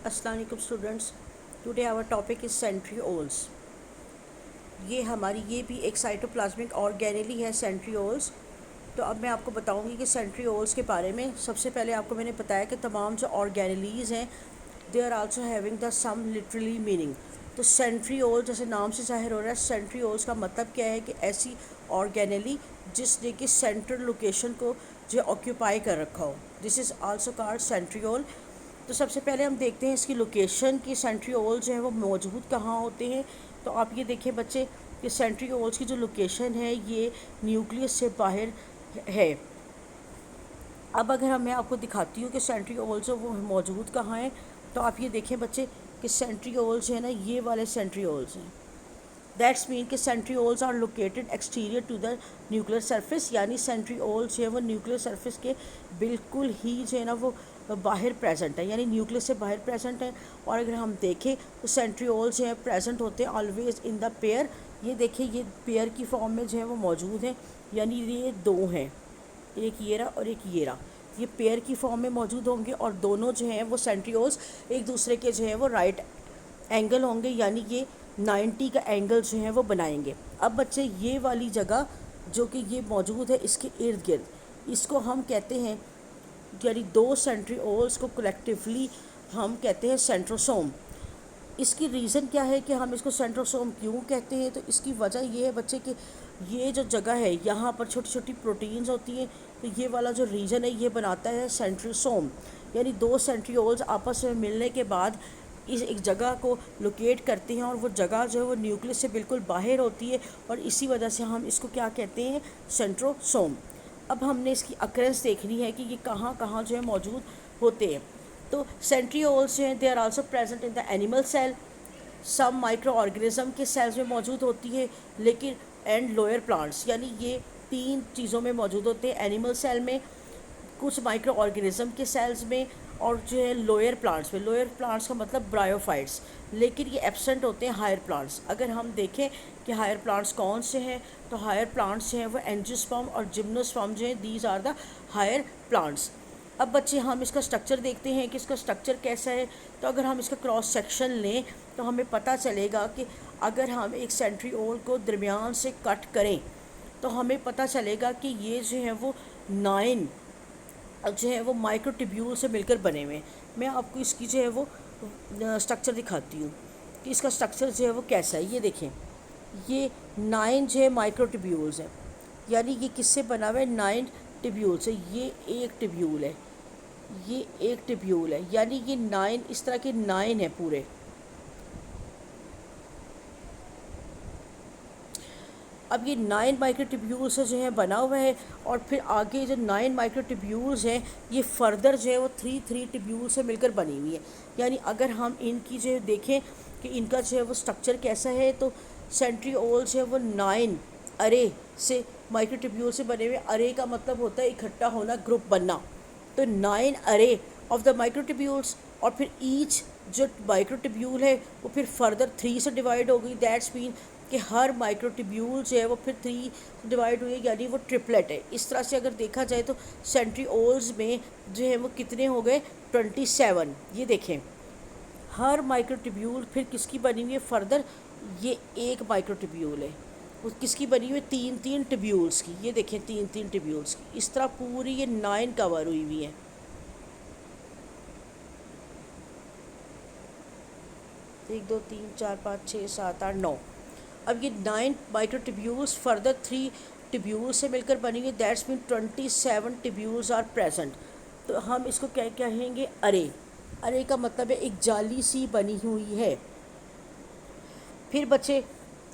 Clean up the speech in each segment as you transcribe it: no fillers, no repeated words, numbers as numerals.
السلام علیکم students. Today our topic is centrioles. یہ بھی ایک سائٹوپلازمک آرگینیلی ہے سینٹریولز. تو اب میں آپ کو بتاؤں گی کہ سینٹریولز کے بارے میں. سب سے پہلے آپ کو میں نے بتایا کہ تمام جو آرگینیلیز ہیں they are also having the some literally meaning. تو سینٹریول جیسے نام سے ظاہر ہو رہا ہے, سینٹریولز کا مطلب کیا ہے کہ ایسی آرگینیلی جس نے کہ سینٹرل لوکیشن کو جو آکیوپائی کر رکھا ہو. دس از آلسو کارڈ سینٹریول. تو سب سے پہلے ہم دیکھتے ہیں اس کی لوکیشن کی سینٹریول جو ہیں وہ موجود کہاں ہوتے ہیں. تو آپ یہ دیکھیں بچے کہ سینٹریولز کی جو لوکیشن ہے یہ نیوکلیس سے باہر ہے. اب اگر میں آپ کو دکھاتی ہوں کہ سینٹریولز وہ موجود کہاں ہیں, تو آپ یہ دیکھیں بچے کہ سینٹریولز ہیں نا, یہ والے سینٹریولز ہیں. دیٹس مین کہ centrioles are located exterior to the nuclear surface. یعنی سینٹریولز جو ہے وہ نیوکلیئر سرفیس کے بالکل ہی جو ہے نا وہ باہر پریزنٹ ہے, یعنی نیوکلیس سے باہر پریزنٹ ہے. اور اگر ہم دیکھیں تو سینٹریولز جو ہیں پریزنٹ ہوتے ہیں آلویز ان دا پیئر. یہ دیکھیں یہ پیئر کی فارم میں جو ہے وہ موجود ہیں, یعنی یہ دو ہیں, ایک یہ رہا اور ایک یہ رہا. یہ پیئر کی فارم میں موجود ہوں گے اور دونوں جو ہیں وہ سینٹریولز ایک دوسرے کے جو ہیں وہ رائٹ اینگل ہوں گے, یعنی یہ 90 کا اینگل جو ہے وہ بنائیں گے. اب بچے یہ والی جگہ جو کہ یہ موجود ہے اس کے ارد گرد, اس کو ہم کہتے ہیں, یعنی دو سینٹریولز کو کلیکٹیولی ہم کہتے ہیں سینٹروسوم. اس کی ریزن کیا ہے کہ ہم اس کو سینٹروسوم کیوں کہتے ہیں؟ تو اس کی وجہ یہ ہے بچے کہ یہ جو جگہ ہے یہاں پر چھوٹی چھوٹی پروٹینز ہوتی ہیں, تو یہ والا جو ریجن ہے یہ بناتا ہے سینٹروسوم. یعنی دو سینٹریولز آپس میں ملنے کے بعد اس ایک جگہ کو لوکیٹ کرتے ہیں, اور وہ جگہ جو ہے وہ نیوکلیس سے بالکل باہر ہوتی ہے, اور اسی وجہ سے ہم اس کو کیا کہتے ہیں, سینٹروسوم. اب ہم نے اس کی اکرنس دیکھنی ہے کہ یہ کہاں کہاں جو ہے موجود ہوتے ہیں. تو سینٹریولز جو ہیں they are also present in the animal cell. Some micro organism کے سیلز میں موجود ہوتی ہے, لیکن اینڈ لوئر پلانٹس, یعنی یہ تین چیزوں میں موجود ہوتے ہیں, اینیمل سیل میں, کچھ مائکرو آرگنزم کے سیلز میں, اور جو ہے لوئر پلانٹس میں. لوئر پلانٹس کا مطلب برائیوفائٹس, لیکن یہ ایبسنٹ ہوتے ہیں ہائر پلانٹس. اگر ہم دیکھیں کہ ہائر پلانٹس کون سے ہیں, تو ہائر پلانٹس جو ہیں وہ اینجیوسپرم اور جمنوسپرم جو ہیں, these are the higher plants. اب بچے ہم اس کا سٹرکچر دیکھتے ہیں کہ اس کا سٹرکچر کیسا ہے. تو اگر ہم اس کا کراس سیکشن لیں تو ہمیں پتہ چلے گا کہ اگر ہم ایک سینٹریول کو درمیان سے کٹ کریں تو ہمیں پتہ چلے گا کہ یہ جو ہے وہ 9 جو ہے وہ مائکرو ٹیبیول سے مل کر بنے ہوئے ہیں. میں آپ کو اس کی جو ہے وہ سٹرکچر دکھاتی ہوں کہ اس کا سٹرکچر جو ہے وہ کیسا ہے. یہ دیکھیں یہ 9 جو ہے مائکرو ٹیبیولز ہیں, یعنی یہ کس سے بنا ہوا ہے, 9 ٹیبیول سے. یہ ایک ٹیبیول ہے, یہ ایک ٹیبیول ہے, یعنی یہ 9 اس طرح کے 9 ہیں پورے. اب یہ 9 مائکرو ٹیبیول سے جو ہے بنا ہوا ہے, اور پھر آگے جو 9 مائکرو ٹیبیولز ہیں یہ فردر جو ہے وہ 3 ٹیبیول سے مل کر بنی ہوئی ہے. یعنی اگر ہم ان کی جو دیکھیں کہ ان کا جو ہے وہ سٹرکچر کیسا ہے, تو سینٹریول جو ہے وہ 9 ارے سے مائکرو ٹیبیول سے بنے ہوئے. ارے کا مطلب ہوتا ہے اکٹھا ہونا, گروپ بننا. تو 9 ارے آف دا مائکرو ٹیبیولس, اور پھر ایچ جو مائکرو ٹیبیول ہے وہ پھر فردر 3 سے ڈیوائیڈ ہو گئی. دیٹس مین کہ ہر مائکرو ٹیبیول جو ہے وہ پھر 3 سے ڈیوائیڈ ہوئی, یعنی وہ ٹرپلٹ ہے. اس طرح سے اگر دیکھا جائے تو سینٹریولز میں جو ہے وہ کتنے ہو گئے, 27. یہ دیکھیں ہر مائکرو ٹیبیول پھر کس کی بنی ہوئی ہے فردر, یہ ایک مائکرو ٹیبیول ہے, وہ کس کی بنی ہوئی ہے, 3 ٹیبیولز کی. یہ دیکھیں 3 ٹیبیولز کی. اس طرح پوری یہ 9 کور ہوئی ہوئی ہیں. 1 2 3 4 5 6 7 8 9. اب یہ 9 مائکرو ٹیبیولز فردر 3 ٹیبیولز سے مل کر بنی ہوئی. That's mean 27 tubules are present. تو ہم اس کو کیا کہیں گے, ارے. ارے کا مطلب ہے ایک جالی سی بنی ہوئی ہے. پھر بچے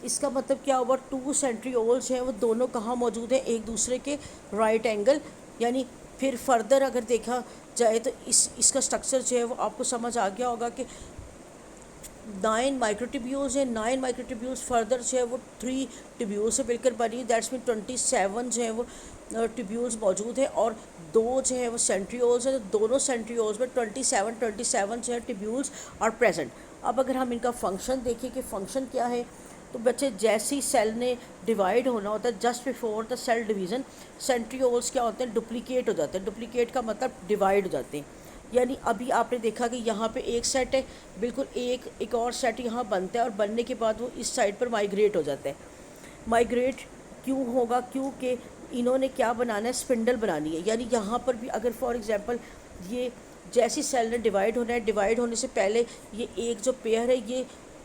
اس کا مطلب کیا ہوا, 2 سینٹریولز ہیں وہ دونوں کہاں موجود ہیں, ایک دوسرے کے رائٹ اینگل. یعنی پھر فردر اگر دیکھا جائے تو اس کا سٹرکچر جو ہے وہ آپ کو سمجھ آ گیا ہوگا کہ 9 مائکرو ٹیبیولز ہیں. 9 مائکرو ٹیبیولز فردر جو ہے وہ 3 ٹیبیول سے مل کر بنی. دیٹس مین 27 جو ہے وہ ٹیبیولز موجود ہیں, اور 2 جو ہے وہ سینٹریولز ہیں. دونوں سینٹریولز میں 27 جو ہے ٹیبیولز آر پریزنٹ. اب اگر ہم ان کا فنکشن دیکھیں کہ فنکشن کیا ہے, تو بچے جیسی سیل نے ڈیوائیڈ ہونا ہوتا ہے, just before the cell division centrioles کیا ہوتے ہیں, ڈپلیکیٹ ہو جاتے ہیں. ڈپلیکیٹ کا مطلب ڈیوائیڈ ہو جاتے ہیں. یعنی ابھی آپ نے دیکھا کہ یہاں پہ ایک سیٹ ہے، بالکل ایک اور سیٹ یہاں بنتا ہے، اور بننے کے بعد وہ اس سائڈ پر مائگریٹ ہو جاتا ہے۔ مائگریٹ کیوں ہوگا؟ کیونکہ انہوں نے کیا بنانا ہے، اسپنڈل بنانی ہے۔ یعنی یہاں پر بھی اگر فار ایگزامپل یہ جیسی سیل نے ڈیوائڈ ہونا ہے، ڈیوائڈ ہونے سے پہلے یہ ایک جو پیئر ہے یہ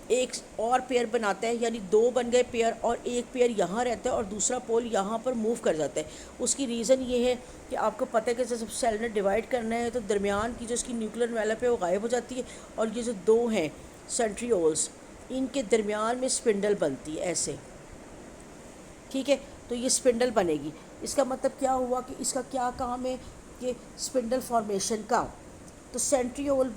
ایک اور پیئر بناتا ہے، یعنی دو بن گئے پیئر، اور ایک پیئر یہاں رہتا ہے اور دوسرا پول یہاں پر موو کر جاتا ہے۔ اس کی ریزن یہ ہے کہ آپ کو پتہ ہے کہ جب سیل نے ڈیوائڈ کرنا ہے تو درمیان کی جو اس کی نیوکلیر انویلپ ہے وہ غائب ہو جاتی ہے، اور یہ جو دو ہیں سینٹریولز، ان کے درمیان میں اسپنڈل بنتی ہے ایسے، ٹھیک ہے؟ تو یہ اسپنڈل بنے گی۔ اس کا مطلب کیا ہوا کہ اس کا کیا کام ہے کہ اسپنڈل فارمیشن کا۔ تو سینٹریول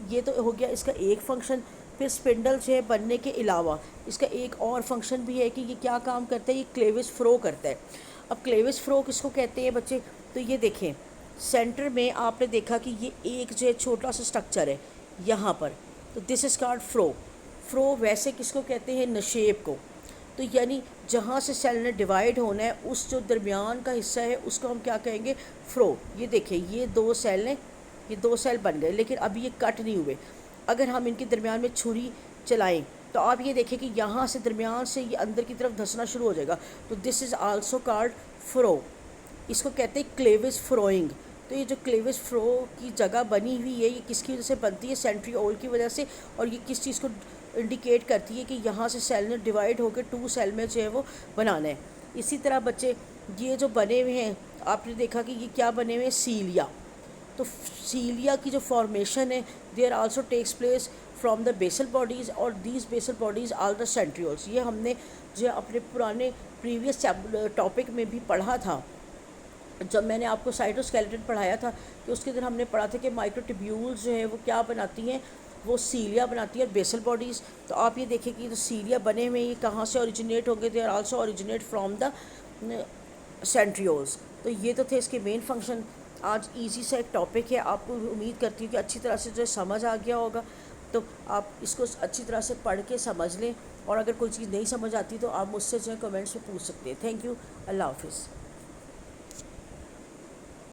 یہ تو ہو گیا اس کا ایک فنکشن۔ پھر اسپنڈل جو ہے بننے کے علاوہ اس کا ایک اور فنکشن بھی ہے کہ یہ کیا کام کرتا ہے، یہ کلیوج فرو کرتا ہے۔ اب کلیوج فرو کس کو کہتے ہیں بچے؟ تو یہ دیکھیں سینٹر میں آپ نے دیکھا کہ یہ ایک جو ہے چھوٹا سا سٹرکچر ہے یہاں پر، تو دس از کالڈ فرو۔ فرو ویسے کس کو کہتے ہیں؟ نشیب کو۔ تو یعنی جہاں سے سیل نے ڈیوائڈ ہونا ہے اس جو درمیان کا حصہ ہے اس کو ہم کیا کہیں گے؟ فرو۔ یہ دیکھیں یہ دو سیل بن گئے، لیکن ابھی یہ کٹ نہیں ہوئے۔ اگر ہم ان کے درمیان میں چھری چلائیں تو آپ یہ دیکھیں کہ یہاں سے درمیان سے یہ اندر کی طرف دھسنا شروع ہو جائے گا، تو دس از آلسو کالڈ فرو۔ اس کو کہتے ہیں کلیوج فروئنگ۔ تو یہ جو کلیوج فرو کی جگہ بنی ہوئی ہے یہ کس کی وجہ سے بنتی ہے؟ سینٹریول کی وجہ سے۔ اور یہ کس چیز کو انڈیکیٹ کرتی ہے کہ یہاں سے سیل نے ڈیوائڈ ہو کے 2 سیل میں جو ہے وہ بنانا ہے۔ اسی طرح بچے یہ جو بنے ہوئے ہیں آپ نے دیکھا کہ یہ کیا بنے ہوئے ہیں؟ سیلیا۔ تو سیلیا کی جو فارمیشن ہے there also takes place from the basal bodies, اور these basal bodies are the centrioles. یہ ہم نے جو اپنے پرانے پریویس ٹاپک میں بھی پڑھا تھا، جب میں نے آپ کو سائٹوسکیلیٹن پڑھایا تھا کہ اس کے اندر ہم نے پڑھا تھا کہ مائکروٹیبیولز جو ہیں وہ کیا بناتی ہیں؟ وہ سیلیا بناتی ہے اور بیسل باڈیز۔ تو آپ یہ دیکھیں کہ جو سیلیا بنے ہوئے یہ کہاں سے اوریجنیٹ ہوں گے؟ They are also originate from the centrioles. تو یہ تو تھے اس کے مین فنکشن۔ آج ایزی سا ایک ٹاپک ہے، آپ کو امید کرتی ہوں کہ اچھی طرح سے جو ہے سمجھ آ گیا ہوگا۔ تو آپ اس کو اچھی طرح سے پڑھ کے سمجھ لیں، اور اگر کوئی چیز نہیں سمجھ آتی تو آپ مجھ سے جو ہے کمنٹس میں پوچھ سکتے ہیں۔ تھینک یو، اللہ حافظ۔